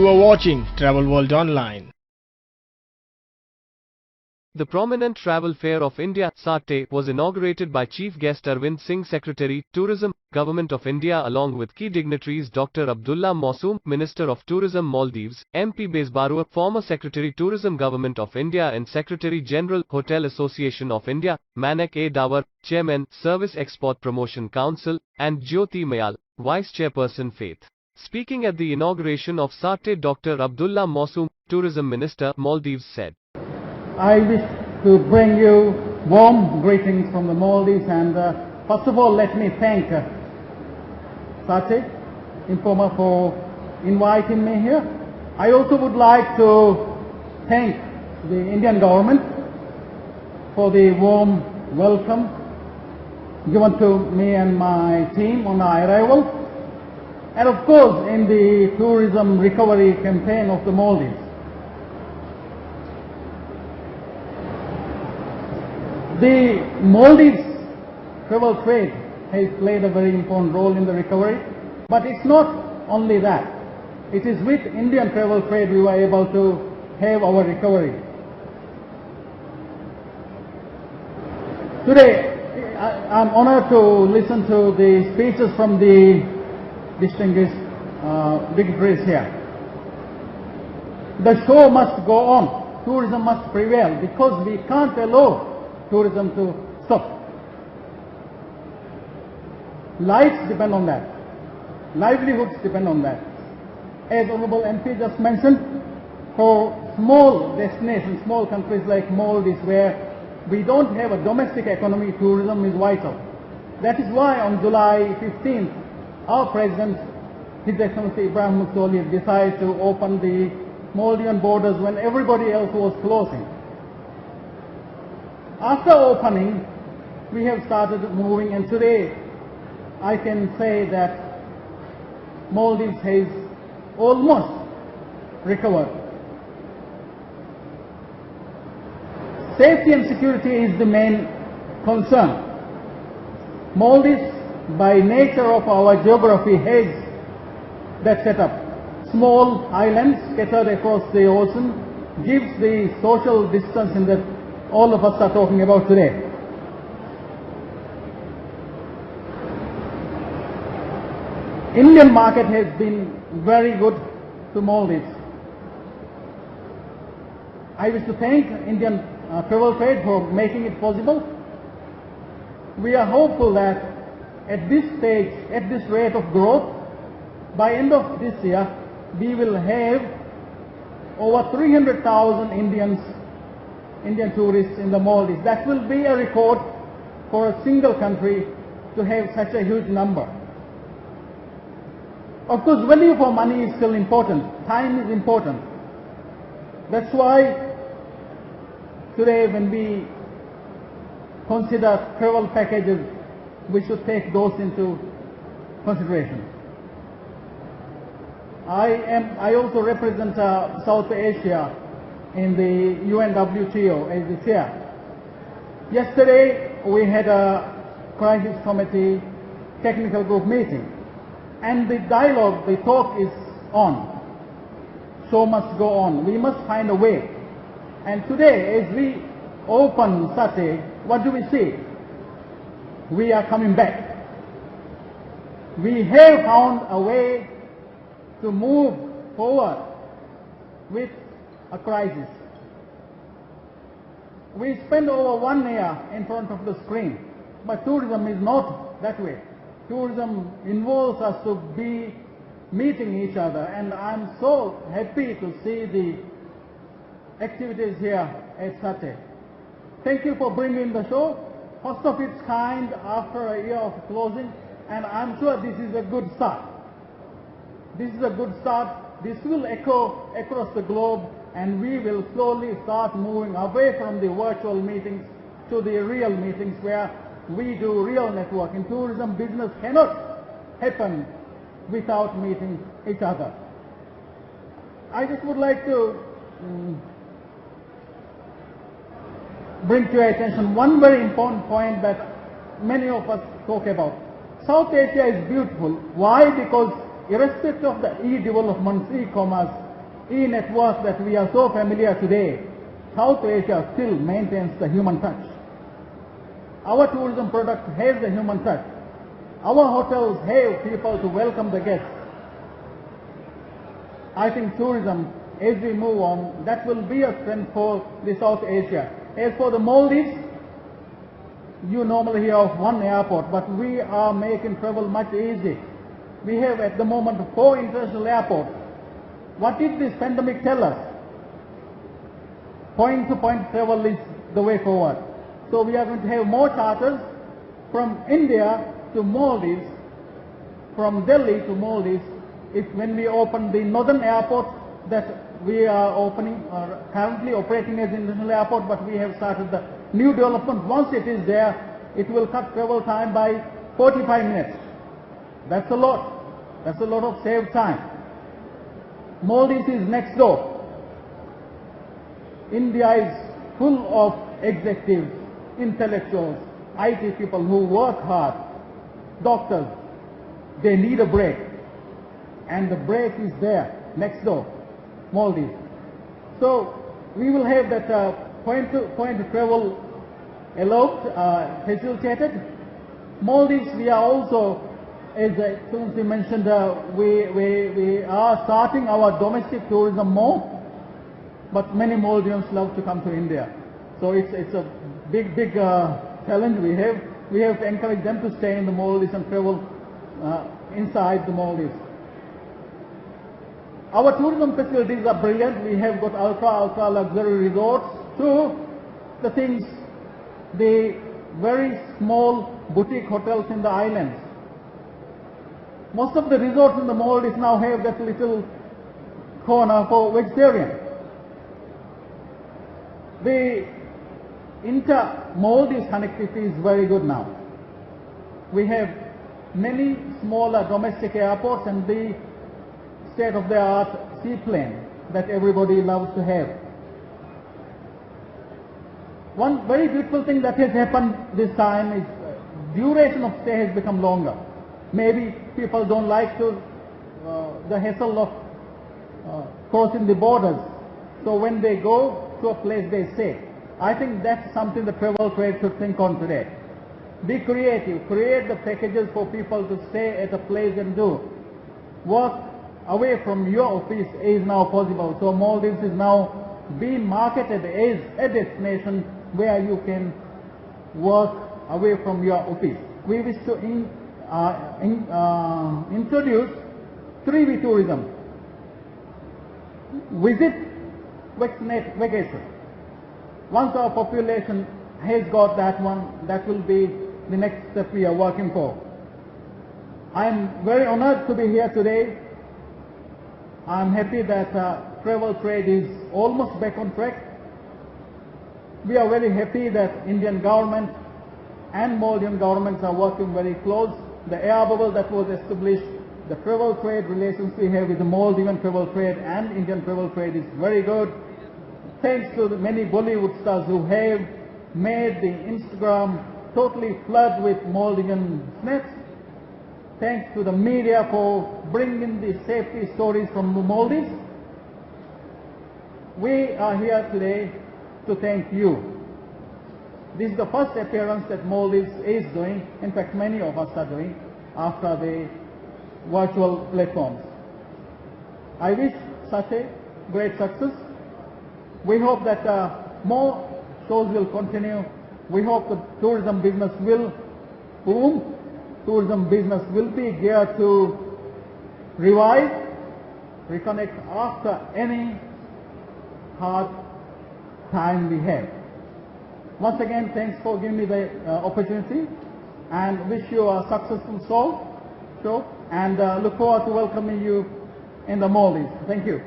You are watching Travel World Online. The prominent travel fair of India, Sarthe, was inaugurated by Chief Guest Arvind Singh, Secretary, Tourism, Government of India, along with key dignitaries Dr. Abdullah Masoom, Minister of Tourism, Maldives, MP Baisbarua, former Secretary Tourism, Government of India and Secretary General, Hotel Association of India, Manak A. Dawar, Chairman, Service Export Promotion Council, and Jyoti Mayal, Vice Chairperson, Faith. Speaking at the inauguration of Sarthe, Dr. Abdullah Masoom, Tourism Minister, Maldives, said, I wish to bring you warm greetings from the Maldives, and first of all let me thank Sarthe Informa for inviting me here. I also would like to thank the Indian government for the warm welcome given to me and my team on our arrival, and of course in the tourism recovery campaign of the Maldives. The Maldives travel trade has played a very important role in the recovery, but it's not only that. It is with Indian travel trade we were able to have our recovery. Today, I'm honored to listen to the speeches from the distinguished dignitaries here. The show must go on. Tourism must prevail, because we can't allow tourism to stop. Lives depend on that. Livelihoods depend on that. As Honorable MP just mentioned, for small destinations, small countries like Maldives, where we don't have a domestic economy, tourism is vital. That is why on July 15th, our President, His Excellency Ibrahim Musoli, decided to open the Maldivian borders when everybody else was closing. After opening, we have started moving, and today I can say that Maldives has almost recovered. Safety and security is the main concern. Maldives, by nature of our geography, has that setup. Small islands scattered across the ocean gives the social distance in that all of us are talking about today. Indian market has been very good to Maldives. I wish to thank Indian travel trade for making it possible. We are hopeful that at this stage, at this rate of growth, by end of this year, we will have over 300,000 Indian tourists in the Maldives. That will be a record for a single country to have such a huge number. Of course, value for money is still important. Time is important. That's why today when we consider travel packages, we should take those into consideration. I also represent South Asia in the UNWTO as the chair. Yesterday we had a crisis committee technical group meeting, and the dialogue, the talk is on. Show must go on. We must find a way. And today, as we open Sarthe, what do we see? We are coming back. We have found a way to move forward with a crisis. We spend over 1 year in front of the screen, but tourism is not that way. Tourism involves us to be meeting each other, and I'm so happy to see the activities here at Sarthe. Thank you for bringing the show, first of its kind after a year of closing, and I'm sure this is a good start. This is a good start. This will echo across the globe, and we will slowly start moving away from the virtual meetings to the real meetings where we do real networking. Tourism business cannot happen without meeting each other. I just would like to bring to your attention one very important point that many of us talk about. South Asia is beautiful. Why? Because irrespective of the e-developments, e-commerce, e-network that we are so familiar today, South Asia still maintains the human touch. Our tourism product has the human touch. Our hotels have people to welcome the guests. I think tourism, as we move on, that will be a trend for the South Asia. As for the Maldives, you normally hear of one airport, but we are making travel much easy. We have at the moment 4 international airports. What did this pandemic tell us? Point-to-point travel is the way forward. So we are going to have more charters from India to Maldives, from Delhi to Maldives. When we open the northern airport that we are opening, currently operating as international airport, but we have started the new development. Once it is there, it will cut travel time by 45 minutes. That's a lot. That's a lot of saved time. Maldives is next door. India is full of executives, intellectuals, IT people who work hard, doctors. They need a break. And the break is there, next door, Maldives. So we will have that point-to-point travel allowed, facilitated. Maldives, we are also, as Singh mentioned, we are starting our domestic tourism more, but many Maldivians love to come to India. So it's a big challenge we have. We have to encourage them to stay in the Maldives and travel inside the Maldives. Our tourism facilities are brilliant. We have got ultra luxury resorts to the things, the very small boutique hotels in the islands. Most of the resorts in the Maldives now have that little corner for vegetarian. The inter-Maldives connectivity is very good now. We have many smaller domestic airports and the state-of-the-art seaplane that everybody loves to have. One very beautiful thing that has happened this time is duration of stay has become longer. Maybe people don't like to the hassle of crossing the borders. So when they go to a place, they stay. I think that's something the travel trade should think on today. Be creative. Create the packages for people to stay at a place and do. Work away from your office is now possible. So Maldives is now being marketed as a destination where you can work away from your office. We wish to introduce 3V tourism. Visit, vaccinate, vacation. Once our population has got that one, that will be the next step we are working for. I am very honored to be here today. I am happy that travel trade is almost back on track. We are very happy that Indian government and Maldivian governments are working very close. The air bubble that was established, the travel trade relations we have with the Maldivian travel trade and Indian travel trade is very good. Thanks to the many Bollywood stars who have made the Instagram totally flood with Maldivian snaps. Thanks to the media for bringing the safety stories from the Maldives. We are here today to thank you. This is the first appearance that Maldives is doing. In fact, many of us are doing after the virtual platforms. I wish such a great success. We hope that more shows will continue. We hope the tourism business will boom. Tourism business will be geared to revive, reconnect after any hard time we have. Once again, thanks for giving me the opportunity and wish you a successful show and look forward to welcoming you in the Maldives. Thank you.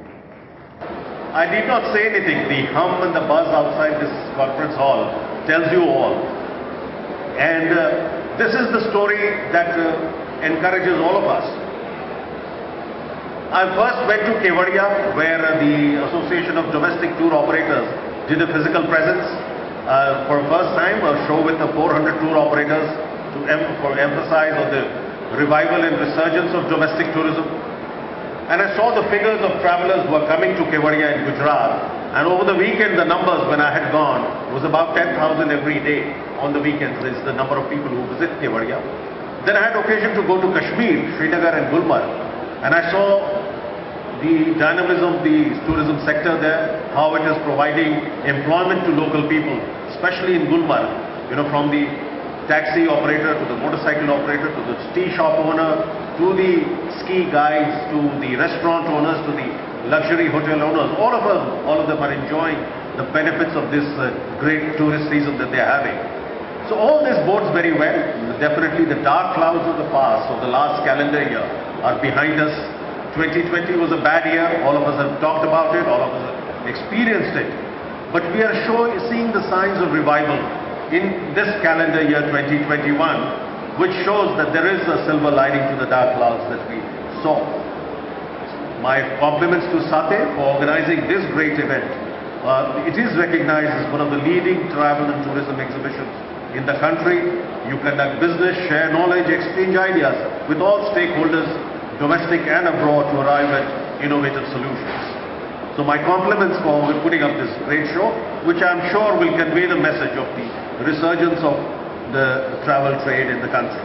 I need not say anything. The hum and the buzz outside this conference hall tells you all. And this is the story that encourages all of us. I first went to Kevadia, where the Association of Domestic Tour Operators did a physical presence. For the first time, a show with the 400 tour operators to emphasize on the revival and resurgence of domestic tourism. And I saw the figures of travelers who are coming to Kevadia in Gujarat. And over the weekend, the numbers when I had gone was about 10,000 every day on the weekends. Is the number of people who visit Kevadia. Then I had occasion to go to Kashmir, Srinagar and Gulmarg. And I saw the dynamism of the tourism sector there, how it is providing employment to local people, especially in Gulmarg, from the taxi operator to the motorcycle operator to the tea shop owner to the ski guides to the restaurant owners to the luxury hotel owners. All of them are enjoying the benefits of this great tourist season that they are having. So all this bodes very well. Definitely the dark clouds of the past, of the last calendar year, are behind us. 2020 was a bad year. All of us have talked about it. All of us have experienced it. But we are seeing the signs of revival in this calendar year 2021, which shows that there is a silver lining to the dark clouds that we saw. My compliments to Sate for organizing this great event. It is recognized as one of the leading travel and tourism exhibitions in the country. You conduct business, share knowledge, exchange ideas with all stakeholders, domestic and abroad, to arrive at innovative solutions. So my compliments for putting up this great show, which I'm sure will convey the message of the resurgence of the travel trade in the country.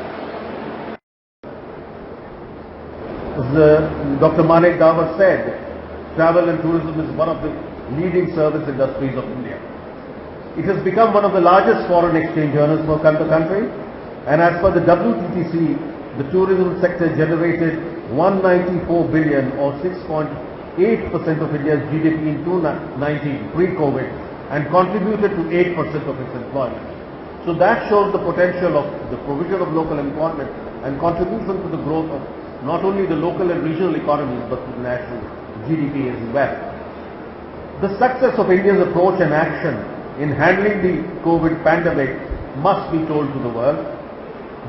As Dr. Manik Dawar said, travel and tourism is one of the leading service industries of India. It has become one of the largest foreign exchange earners for the country, and as per the WTTC, the tourism sector generated 194 billion or 6.8% of India's GDP in 2019 pre-COVID and contributed to 8% of its employment. So that shows the potential of the provision of local employment and contribution to the growth of not only the local and regional economies but to the national GDP as well. The success of India's approach and action in handling the COVID pandemic must be told to the world.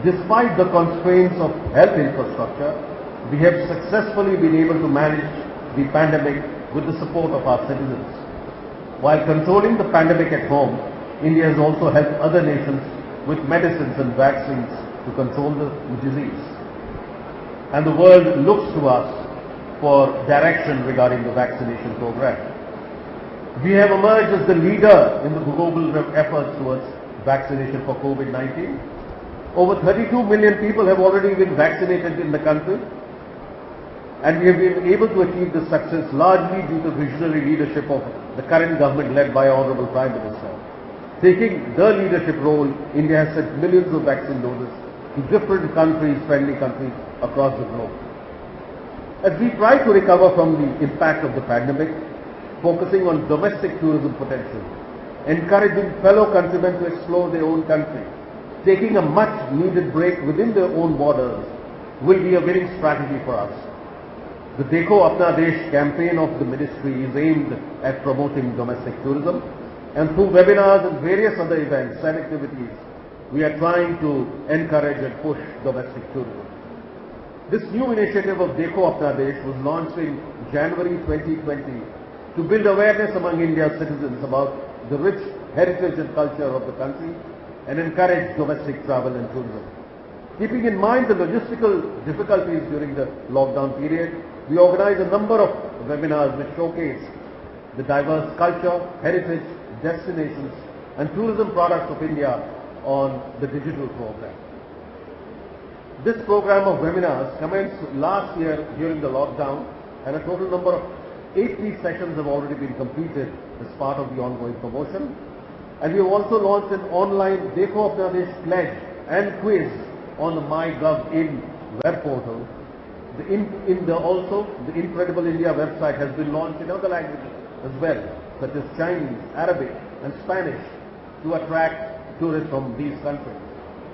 Despite the constraints of health infrastructure, we have successfully been able to manage the pandemic with the support of our citizens. While controlling the pandemic at home, India has also helped other nations with medicines and vaccines to control the disease. And the world looks to us for direction regarding the vaccination program. We have emerged as the leader in the global efforts towards vaccination for COVID-19. Over 32 million people have already been vaccinated in the country, and we have been able to achieve this success largely due to visionary leadership of the current government led by Honorable Prime Minister. Taking the leadership role, India has sent millions of vaccine doses to different countries, friendly countries across the globe. As we try to recover from the impact of the pandemic, focusing on domestic tourism potential, encouraging fellow countrymen to explore their own country, taking a much needed break within their own borders will be a winning strategy for us. The Dekho Apna Desh campaign of the ministry is aimed at promoting domestic tourism, and through webinars and various other events and activities, we are trying to encourage and push domestic tourism. This new initiative of Dekho Apna Desh was launched in January 2020 to build awareness among India's citizens about the rich heritage and culture of the country and encourage domestic travel and tourism. Keeping in mind the logistical difficulties during the lockdown period, we organized a number of webinars which showcase the diverse culture, heritage, destinations and tourism products of India on the digital program. This program of webinars commenced last year during the lockdown, and a total number of 80 sessions have already been completed as part of the ongoing promotion. And we have also launched an online Dekho Apna Desh pledge and quiz on the MyGov.in web portal. Also, the Incredible India website has been launched in other languages as well, such as Chinese, Arabic and Spanish, to attract tourists from these countries.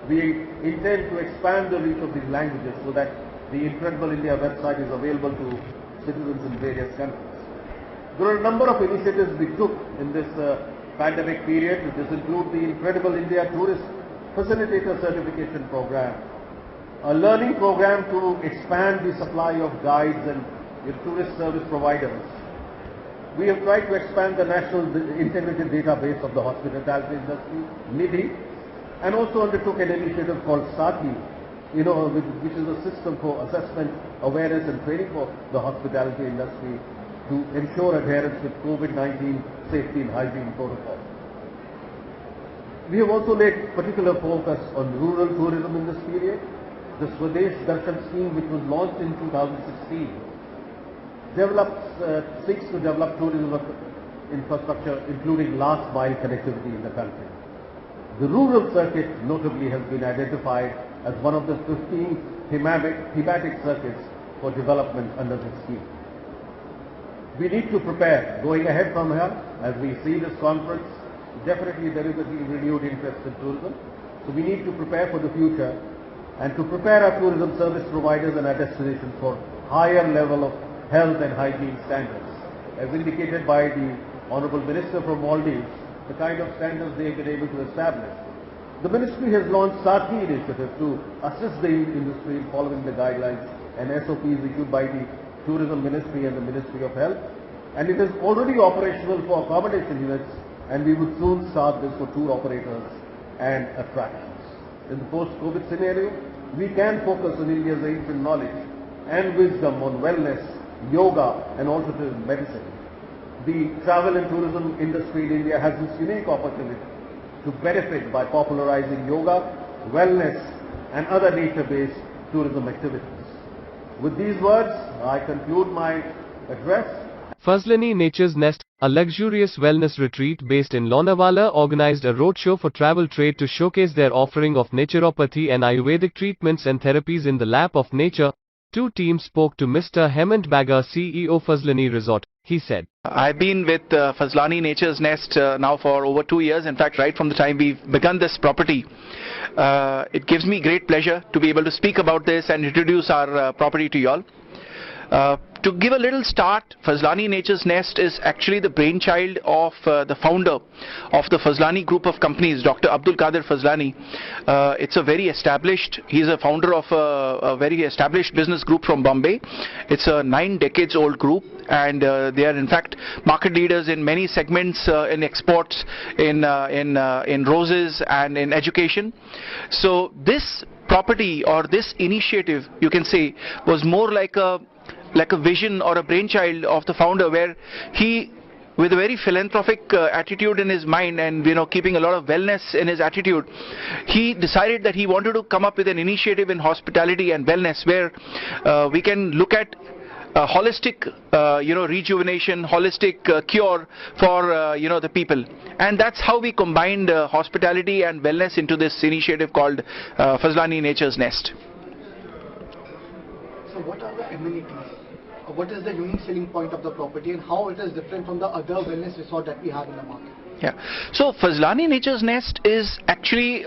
We intend to expand the reach of these languages so that the Incredible India website is available to citizens in various countries. There are a number of initiatives we took in this pandemic period. This includes the Incredible India Tourist Facilitator Certification Program, a learning program to expand the supply of guides and tourist service providers. We have tried to expand the national integrated database of the hospitality industry, NIDI, and also undertook an initiative called Sati which is a system for assessment, awareness and training for the hospitality industry to ensure adherence with COVID-19 safety and hygiene protocols. We have also laid particular focus on rural tourism in this period. The Swadesh Darshan scheme, which was launched in 2016, seeks to develop tourism infrastructure, including last mile connectivity in the country. The rural circuit notably has been identified as one of the 15 thematic circuits for development under this scheme. We need to prepare. Going ahead from here, as we see this conference, definitely there is a renewed interest in tourism. So we need to prepare for the future and to prepare our tourism service providers and our destinations for higher level of health and hygiene standards. As indicated by the Honorable Minister from Maldives, the kind of standards they have been able to establish. The Ministry has launched SATHI initiative to assist the industry in following the guidelines and SOPs issued by the Tourism Ministry and the Ministry of Health, and it is already operational for accommodation units, and we would soon start this for tour operators and attractions. In the post-COVID scenario, we can focus on India's ancient knowledge and wisdom on wellness, yoga and alternative medicine. The travel and tourism industry in India has this unique opportunity to benefit by popularizing yoga, wellness and other nature-based tourism activities. With these words, I conclude my address. Fazlani Nature's Nest, a luxurious wellness retreat based in Lonavala, organized a roadshow for travel trade to showcase their offering of naturopathy and Ayurvedic treatments and therapies in the lap of nature. Two teams spoke to Mr. Hemant Baga, CEO Fazlani Resort. He said, I've been with Fazlani Nature's Nest now for over 2 years. In fact, right from the time we've begun this property. It gives me great pleasure to be able to speak about this and introduce our property to you all. To give a little start, Fazlani Nature's Nest is actually the brainchild of the founder of the Fazlani group of companies, Dr. Abdul Qadir Fazlani. It's a very established, he's a founder of a very established business group from Bombay. It's a 9 decades old group, and they are in fact market leaders in many segments, in exports, in roses and in education. So this property or this initiative, you can say, was more like a vision or a brainchild of the founder, where he, with a very philanthropic attitude in his mind and keeping a lot of wellness in his attitude, he decided that he wanted to come up with an initiative in hospitality and wellness where we can look at holistic rejuvenation, holistic cure for the people. And that's how we combined hospitality and wellness into this initiative called Fazlani Nature's Nest. So what are the amenities? What is the unique selling point of the property and how it is different from the other wellness resort that we have in the market? Yeah. So Fazlani Nature's Nest is actually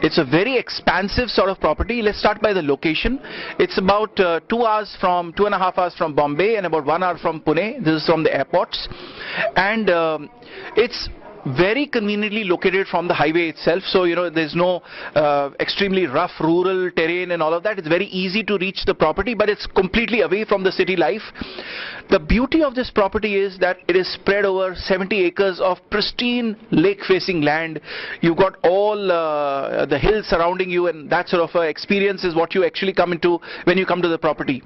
it's a very expansive sort of property. Let's start by the location. It's about 2.5 hours from Bombay and about 1 hour from Pune. This is from the airports, and it's very conveniently located from the highway itself. So there's no extremely rough rural terrain and all of that. It's very easy to reach the property, but it's completely away from the city life. The beauty of this property is that it is spread over 70 acres of pristine lake facing land. You've got all the hills surrounding you, and that sort of experience is what you actually come into when you come to the property.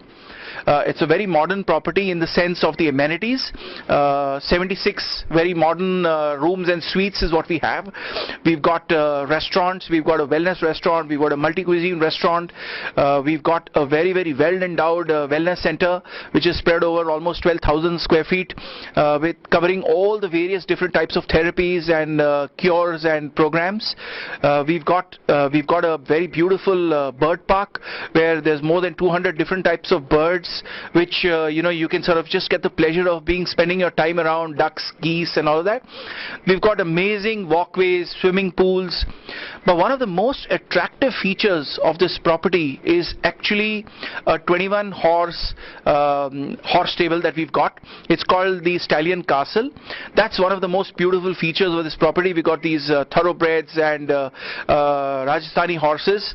It's a very modern property in the sense of the amenities. 76 very modern rooms and suites is what we have. We've got restaurants, we've got a wellness restaurant, we've got a multi-cuisine restaurant, we've got a very, very well-endowed wellness center which is spread over almost 12,000 square feet, with covering all the various different types of therapies and cures and programs. We've got a very beautiful bird park where there's more than 200 different types of birds, which you can sort of just get the pleasure of spending your time around, ducks, geese and all of that. We've got amazing walkways, swimming pools, but one of the most attractive features of this property is actually a 21 horse stable that we've got. It's called the Stallion Castle. That's one of the most beautiful features of this property. We got these thoroughbreds and Rajasthani horses.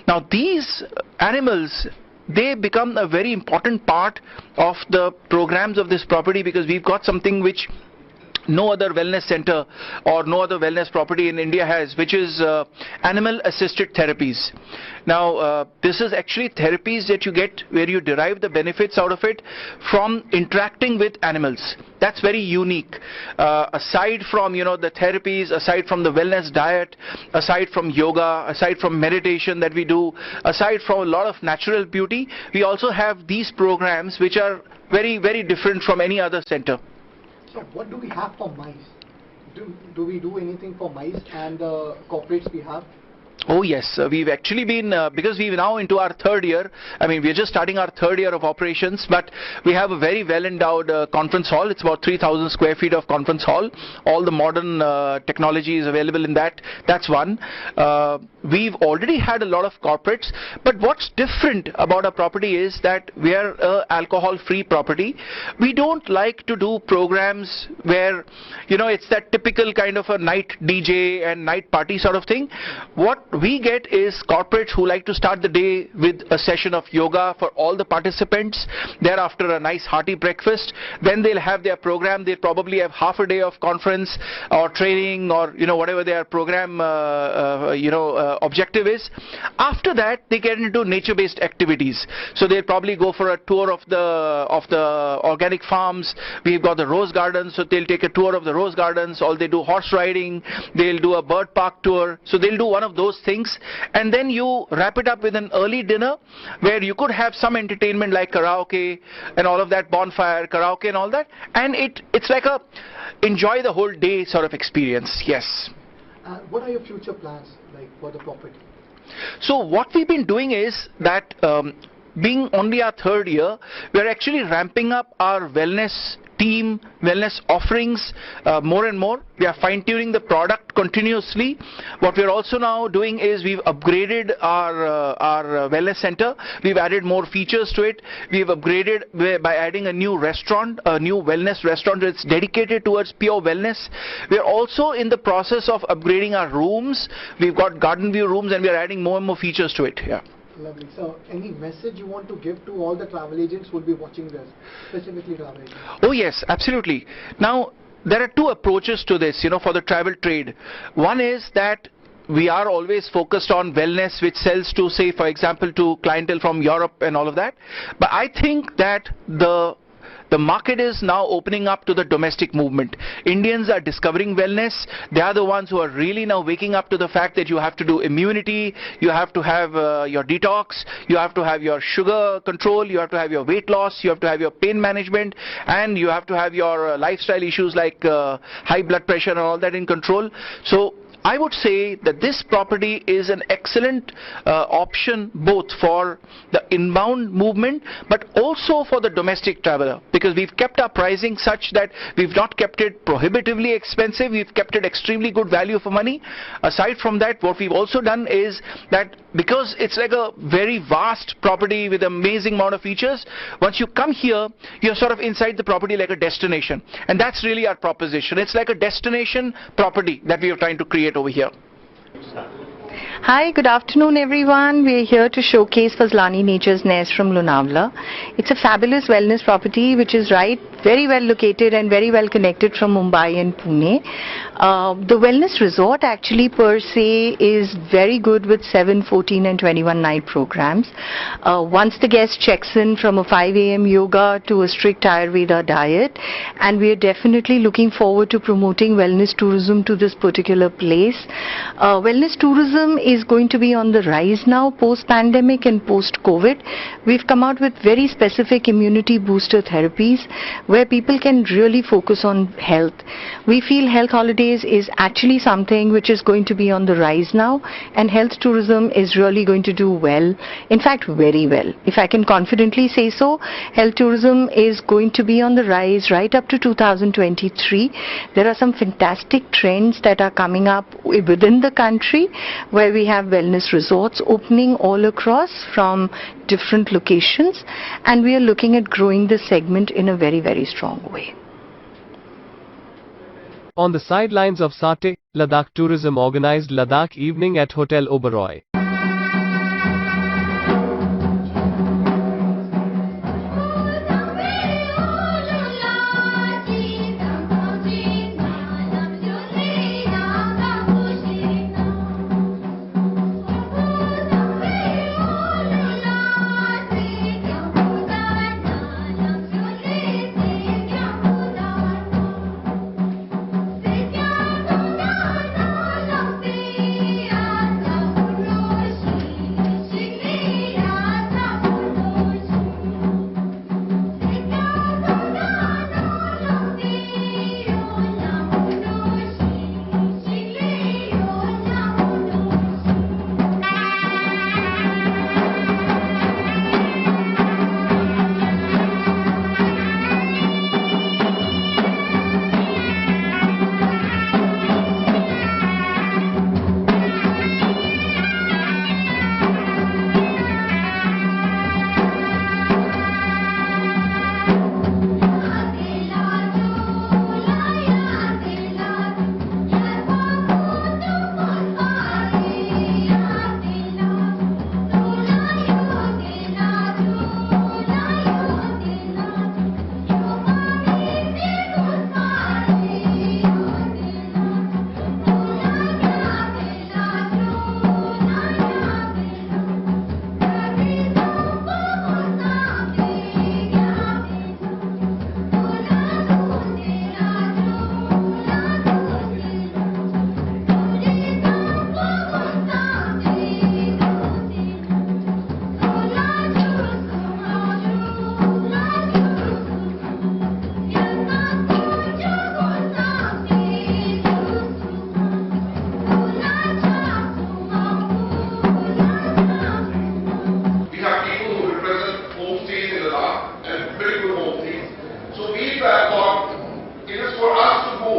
Now these animals, they become a very important part of the programs of this property, because we've got something which no other wellness center or no other wellness property in India has, which is animal assisted therapies. Now this is actually therapies that you get where you derive the benefits out of it from interacting with animals. That's very unique. Aside from the therapies, aside from the wellness diet, aside from yoga, aside from meditation that we do, aside from a lot of natural beauty, we also have these programs which are very, very different from any other center. So what do we have for mice? Do we do anything for mice and the corporates we have? Oh yes, we've actually been, because we're now into our third year, I mean we're just starting our third year of operations, but we have a very well endowed conference hall. It's about 3,000 square feet of conference hall. All the modern technology is available in that. That's one. We've already had a lot of corporates, but what's different about our property is that we are an alcohol free property. We don't like to do programs where it's that typical kind of a night DJ and night party sort of thing. What we get is corporates who like to start the day with a session of yoga for all the participants, thereafter a nice hearty breakfast, then they'll have their program. They'll probably have half a day of conference or training or whatever their program objective is. After that they get into nature based activities, so they'll probably go for a tour of the organic farms. We've got the rose gardens, so they'll take a tour of the rose gardens, or they do horse riding, they'll do a bird park tour, so they'll do one of those things, and then you wrap it up with an early dinner where you could have some entertainment like karaoke and all of that, bonfire, karaoke and all that, and it's like a enjoy the whole day sort of experience. Yes. What are your future plans like for the property? So what we've been doing is that being only our third year, we're actually ramping up our wellness team, wellness offerings more and more. We are fine-tuning the product continuously. What we're also now doing is we've upgraded our wellness center. We've added more features to it. We've upgraded by adding a new restaurant, a new wellness restaurant that's dedicated towards pure wellness. We're also in the process of upgrading our rooms. We've got garden view rooms and we're adding more and more features to it. Yeah. Lovely. So any message you want to give to all the travel agents who will be watching this, specifically travel agents? Oh yes, absolutely. Now there are two approaches to this, for the travel trade. One is that we are always focused on wellness, which sells to, say, for example, to clientele from Europe and all of that. But I think that the market is now opening up to the domestic movement. Indians are discovering wellness. They are the ones who are really now waking up to the fact that you have to do immunity, you have to have your detox, you have to have your sugar control, you have to have your weight loss, you have to have your pain management, and you have to have your lifestyle issues like high blood pressure and all that in control. So I would say that this property is an excellent option both for the inbound movement but also for the domestic traveler, because we've kept our pricing such that we've not kept it prohibitively expensive, we've kept it extremely good value for money. Aside from that, what we've also done is that because it's like a very vast property with an amazing amount of features, once you come here, you're sort of inside the property like a destination, and that's really our proposition. It's like a destination property that we are trying to create over here. Hi, good afternoon everyone. We are here to showcase Fazlani Nature's Nest from Lonavala. It's a fabulous wellness property which is very well located and very well connected from Mumbai and Pune. The wellness resort actually per se is very good with 7, 14 and 21 night programs. Once the guest checks in, from a 5 a.m. yoga to a strict Ayurveda diet, and we are definitely looking forward to promoting wellness tourism to this particular place. Wellness tourism is going to be on the rise now post-pandemic and post-COVID. We've come out with very specific immunity booster therapies where people can really focus on health. We feel health holidays is actually something which is going to be on the rise now, and health tourism is really going to do well. In fact, very well. If I can confidently say so, health tourism is going to be on the rise right up to 2023. There are some fantastic trends that are coming up within the country where we have wellness resorts opening all across from different locations, and we are looking at growing this segment in a very, very strong way. On the sidelines of Sate, Ladakh Tourism organized Ladakh Evening at Hotel Oberoi.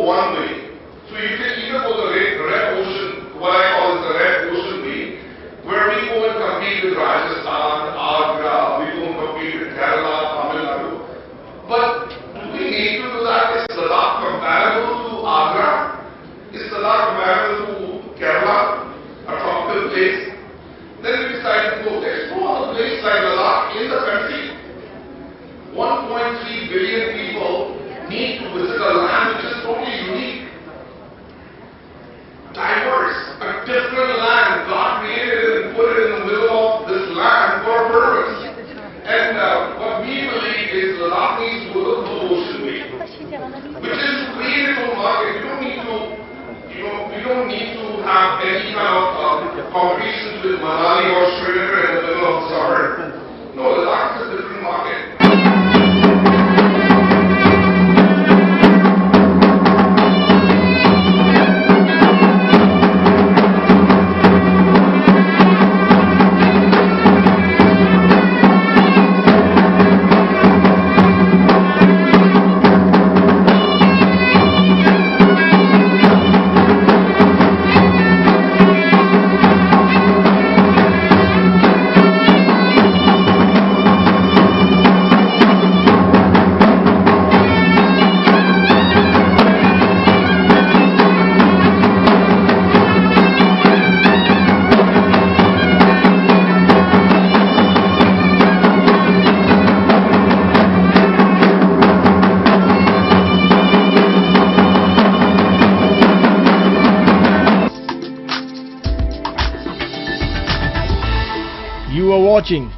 go one way. So you can either go the red ocean, what I call is the red ocean way, where we go and compete with Rajasthan, Agra, we go and compete with Kerala, Tamil Nadu. But do we need to do that? Is Ladakh comparable to Agra? Is Ladakh comparable to Kerala, a tropical place? Then we decided to go explore a place like Ladakh in the country. 1.3 billion people need to visit a land which is totally unique, diverse, a different land. God created it and put it in the middle of this land for a purpose. And what we believe is Ladakh needs to look to the ocean way, which is to create its own market. We don't need to have any kind of competition with Manali or Srinagar in the middle of the summer. No, Ladakh is a different market. You are watching